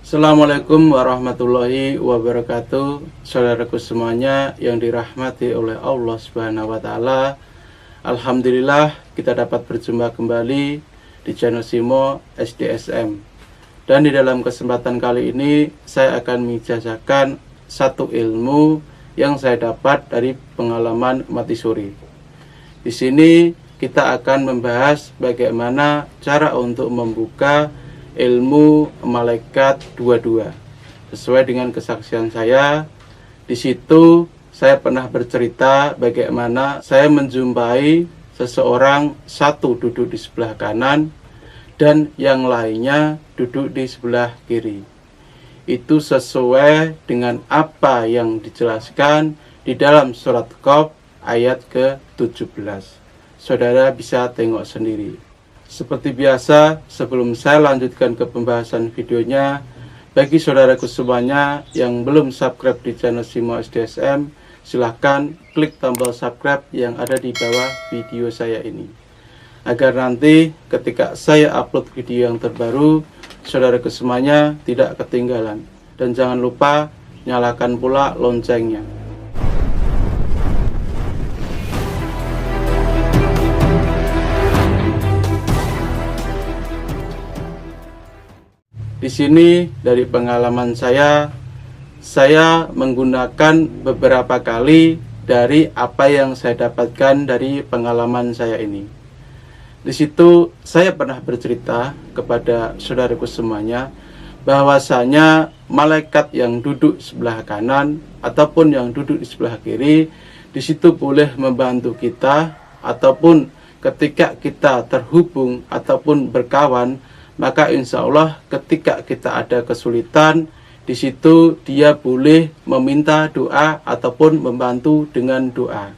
Assalamualaikum warahmatullahi wabarakatuh. Saudaraku semuanya yang dirahmati oleh Allah Subhanahu wa taala. Alhamdulillah kita dapat berjumpa kembali di channel Simo SDSM. Dan di dalam kesempatan kali ini saya akan menjelaskan satu ilmu yang saya dapat dari pengalaman mati suri. Di sini kita akan membahas bagaimana cara untuk membuka ilmu malaikat 22. Sesuai dengan kesaksian saya, di situ saya pernah bercerita bagaimana saya menjumpai seseorang, satu duduk di sebelah kanan dan yang lainnya duduk di sebelah kiri. Itu sesuai dengan apa yang dijelaskan di dalam surat Qaf ayat ke-17. Saudara bisa tengok sendiri. Seperti biasa, sebelum saya lanjutkan ke pembahasan videonya, bagi saudaraku semuanya yang belum subscribe di channel Simo SDSM, silahkan klik tombol subscribe yang ada di bawah video saya ini, agar nanti ketika saya upload video yang terbaru, saudaraku semuanya tidak ketinggalan. Dan jangan lupa nyalakan pula loncengnya. Di sini dari pengalaman saya menggunakan beberapa kali dari apa yang saya dapatkan dari pengalaman saya ini. Di situ saya pernah bercerita kepada saudaraku semuanya bahwasanya malaikat yang duduk sebelah kanan ataupun yang duduk di sebelah kiri di situ boleh membantu kita, ataupun ketika kita terhubung ataupun berkawan, maka insya Allah ketika kita ada kesulitan, di situ dia boleh meminta doa ataupun membantu dengan doa.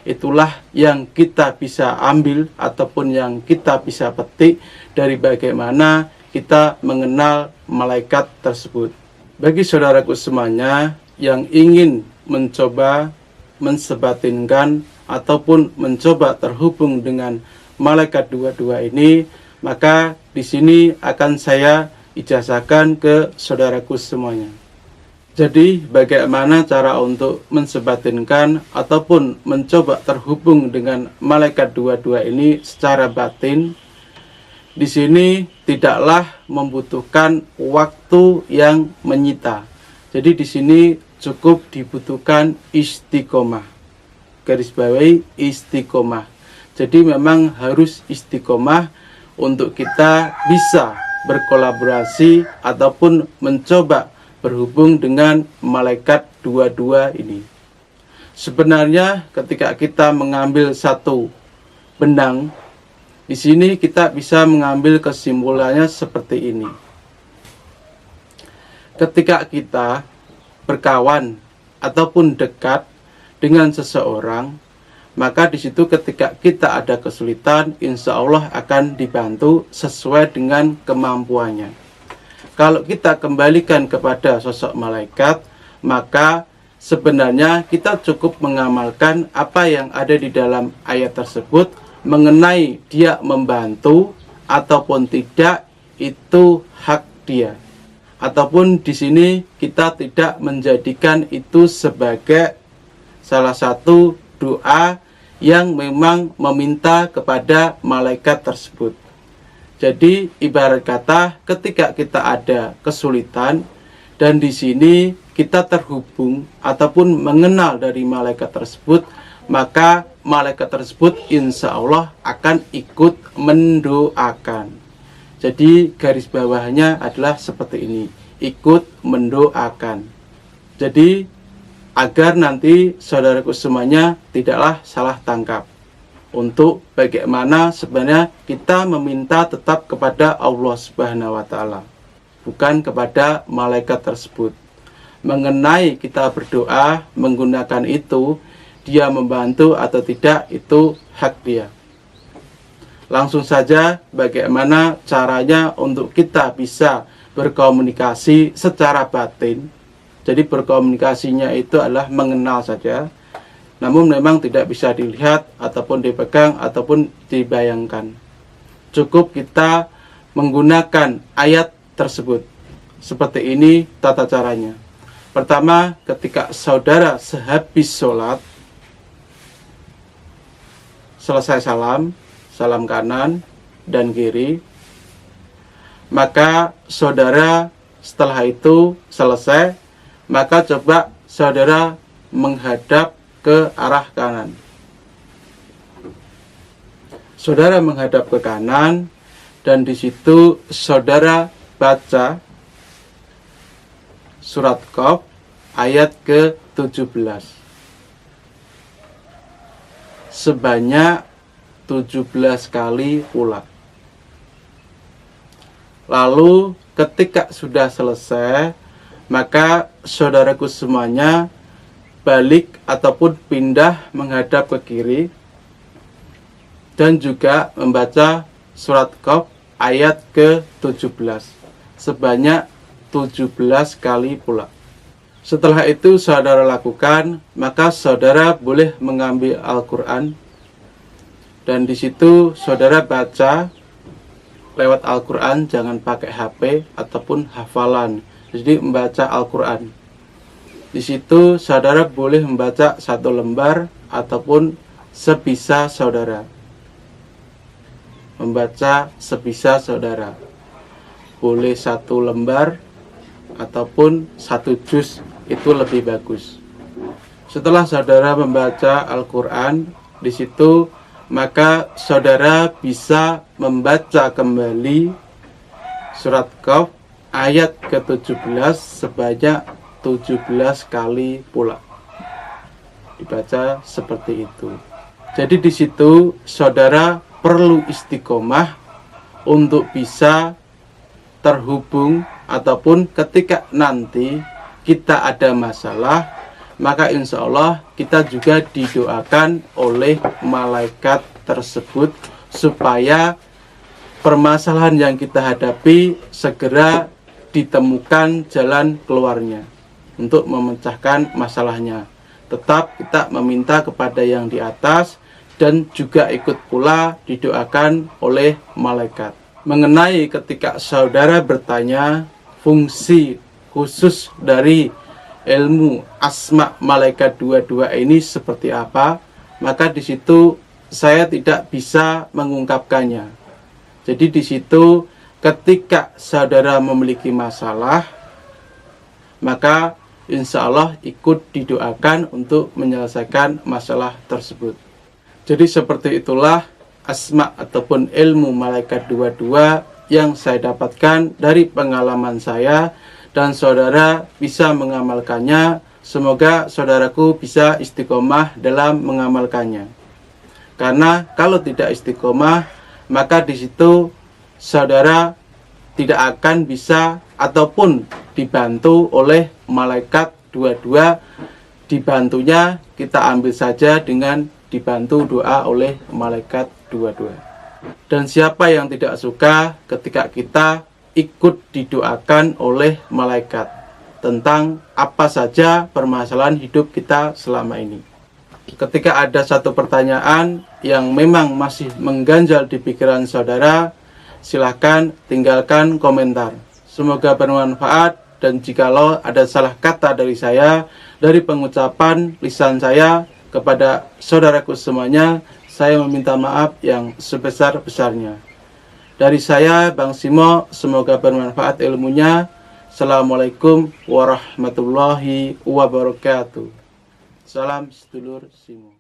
Itulah yang kita bisa ambil ataupun yang kita bisa petik dari bagaimana kita mengenal malaikat tersebut. Bagi saudaraku semuanya yang ingin mencoba mensebatinkan ataupun mencoba terhubung dengan malaikat 22 ini, maka di sini akan saya ijazahkan ke saudaraku semuanya. Jadi bagaimana cara untuk mensebatinkan ataupun mencoba terhubung dengan malaikat 22 ini secara batin? Di sini tidaklah membutuhkan waktu yang menyita. Jadi di sini cukup dibutuhkan istiqomah. Garis bawahi istiqomah. Jadi memang harus istiqomah untuk kita bisa berkolaborasi ataupun mencoba berhubung dengan malaikat 22 ini. Sebenarnya ketika kita mengambil satu benang, di sini kita bisa mengambil kesimpulannya seperti ini. Ketika kita berkawan ataupun dekat dengan seseorang, maka di situ ketika kita ada kesulitan, insya Allah akan dibantu sesuai dengan kemampuannya. Kalau kita kembalikan kepada sosok malaikat, maka sebenarnya kita cukup mengamalkan apa yang ada di dalam ayat tersebut mengenai dia membantu ataupun tidak, itu hak dia. Ataupun di sini kita tidak menjadikan itu sebagai salah satu doa yang memang meminta kepada malaikat tersebut. Jadi ibarat kata ketika kita ada kesulitan dan di sini kita terhubung ataupun mengenal dari malaikat tersebut, maka malaikat tersebut insya Allah akan ikut mendoakan. Jadi garis bawahnya adalah seperti ini, ikut mendoakan. Jadi agar nanti saudaraku semuanya tidaklah salah tangkap untuk bagaimana sebenarnya kita meminta tetap kepada Allah Subhanahu wa taala, bukan kepada malaikat tersebut. Mengenai kita berdoa menggunakan itu, dia membantu atau tidak itu hak dia. Langsung saja bagaimana caranya untuk kita bisa berkomunikasi secara batin. Jadi berkomunikasinya itu adalah mengenal saja, namun memang tidak bisa dilihat ataupun dipegang ataupun dibayangkan. Cukup kita menggunakan ayat tersebut Seperti ini tata caranya. Pertama, ketika saudara sehabis sholat, selesai salam, salam kanan dan kiri, maka saudara setelah itu selesai, maka coba saudara menghadap ke arah kanan. Saudara menghadap ke kanan dan di situ saudara baca surat Qaf ayat ke-17 sebanyak 17 kali pula. Lalu ketika sudah selesai, maka saudaraku semuanya balik ataupun pindah menghadap ke kiri dan juga membaca surat Qaf ayat ke-17 sebanyak 17 kali pula. Setelah itu saudara lakukan, maka saudara boleh mengambil Al-Quran dan di situ saudara baca lewat Al-Quran, jangan pakai HP ataupun hafalan. Jadi membaca Al-Quran. Di situ saudara boleh membaca 1 lembar ataupun sebisa saudara. Membaca sebisa saudara. Boleh 1 lembar ataupun 1 juz, itu lebih bagus. Setelah saudara membaca Al-Quran di situ, maka saudara bisa membaca kembali surat Qaf ayat ke-17 sebanyak 17 kali pula. Dibaca seperti itu. Jadi di situ saudara perlu istiqomah untuk bisa terhubung, ataupun ketika nanti kita ada masalah, maka insya Allah kita juga didoakan oleh malaikat tersebut supaya permasalahan yang kita hadapi segera ditemukan jalan keluarnya untuk memecahkan masalahnya. Tetap kita meminta kepada yang di atas dan juga ikut pula didoakan oleh malaikat. Mengenai ketika saudara bertanya fungsi khusus dari ilmu asma malaikat 22 ini seperti apa, maka di situ saya tidak bisa mengungkapkannya. Jadi di situ ketika saudara memiliki masalah, maka insya Allah ikut didoakan untuk menyelesaikan masalah tersebut. Jadi seperti itulah asma ataupun ilmu malaikat 22 yang saya dapatkan dari pengalaman saya, dan saudara bisa mengamalkannya. Semoga saudaraku bisa istiqomah dalam mengamalkannya. Karena kalau tidak istiqomah, maka di situ saudara tidak akan bisa ataupun dibantu oleh malaikat 22. Dibantunya kita ambil saja dengan dibantu doa oleh malaikat 22. Dan siapa yang tidak suka ketika kita ikut didoakan oleh malaikat tentang apa saja permasalahan hidup kita selama ini. Ketika ada satu pertanyaan yang memang masih mengganjal di pikiran saudara, silahkan tinggalkan komentar. Semoga bermanfaat, dan jikalau ada salah kata dari saya, dari pengucapan lisan saya kepada saudaraku semuanya, saya meminta maaf yang sebesar-besarnya. Dari saya, Bang Simo, semoga bermanfaat ilmunya. Assalamualaikum warahmatullahi wabarakatuh. Salam sedulur Simo.